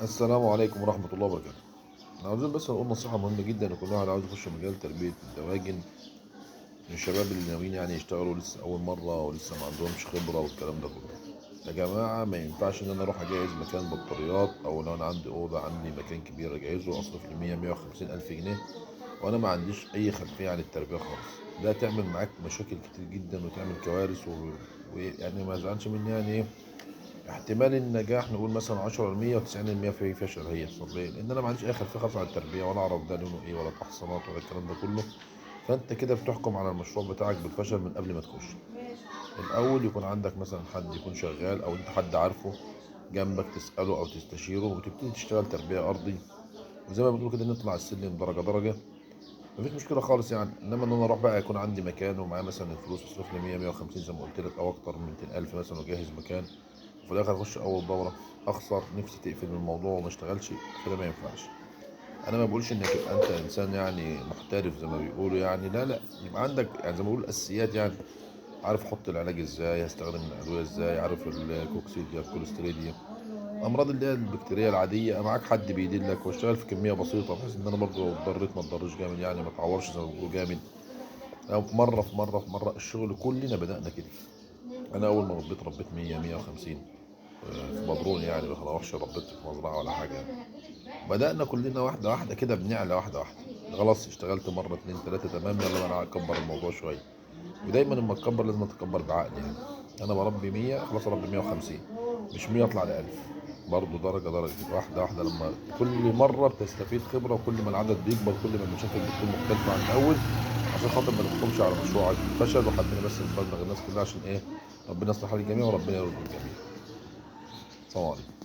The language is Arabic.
السلام عليكم ورحمة الله وبركاته. احنا عاوزين بس نقول نصيحة مهمة جدا لكل واحد عاوز يخش مجال تربية الدواجن من الشباب اللي ناويين يعني يشتغلوا لسه أول مرة ولسه ما عندهمش خبرة والكلام ده كله. يا جماعة ما ينفعش إن أنا أروح أجهز مكان بطاريات، أو لو أنا عندي أوضة عندي مكان كبير أجهزه أصرف لي 150 ألف جنيه وأنا ما عنديش أي خلفية عن التربية خالص. ده تعمل معاك مشاكل كتير جدا وتعمل كوارث ويعني ما يزعلش مني يعني إيه، احتمال النجاح نقول مثلا 10% و90% في فشل هيحصل ليه؟ لان انا ما عنديش اي خلفيه خالص عن التربيه، ولا اعرف ده لونه ايه ولا تحصينات ولا الكلام ده كله. فانت كده بتحكم على المشروع بتاعك بالفشل من قبل ما تخش. الاول يكون عندك مثلا حد يكون شغال، او انت حد عارفه جنبك تساله او تستشيره وتبتدي تشتغل تربيه ارضي. وزي ما بنقول كده نطلع السلم درجه درجه. مفيش مشكله خالص يعني، انما ان انا اروح بقى يكون عندي مكان ومعايا مثلا الفلوس اصرف لي 100 150 زي ما قلت لك، او اكتر من 200 الف مثلا واجهز مكان، وفي الاخر اخش اول دوره اخسر نفسي تقفل من الموضوع وما اشتغلش. فده ما ينفعش. انا ما بقولش انك تبقى انت انسان يعني محترف زي ما بيقولوا يعني، لا لا، يبقى عندك يعني زي ما بيقولوا الاساسيات يعني. عارف احط العلاج ازاي، هستخدم الادويه ازاي، عارف الكوكسيديا الكوليستريديا، الامراض اللي هي البكتيريه العاديه، معاك حد بيدلك واشتغل في كميه بسيطه بحيث ان انا برضو لو اتضريت ما اتضرش جامد يعني، ما اتعورش زي ما بيقولوا جامد. أو مره في مره في مره، الشغل كلنا بدانا كده. انا اول ما ربيت 100 150 في بدرون يعني، ما اروحش ربيت في مزرعه ولا حاجه يعني. بدانا كلنا واحده واحده كده، بنعلى واحده واحده. خلاص اشتغلت مره اتنين تلاته تمام، يلا بقى اكبر الموضوع شويه. ودايما لما تكبر لازم تكبر بعقل يعني. انا بربي 100 خلاص اربي 150، مش 100 اطلع ل 1000. برضه درجه درجه واحده واحده، لما كل مره بتستفيد خبره وكل ما العدد بيكبر كل ما المشاكل بتكون مختلفه عن الاول. عشان خاطر ما تحكمش على مشروعك بالفشل، وحبينا بس نبلغ الناس كلها عشان ايه؟ ربنا يصلح حال الجميع وربنا يرزق الجميع. سلام عليكم.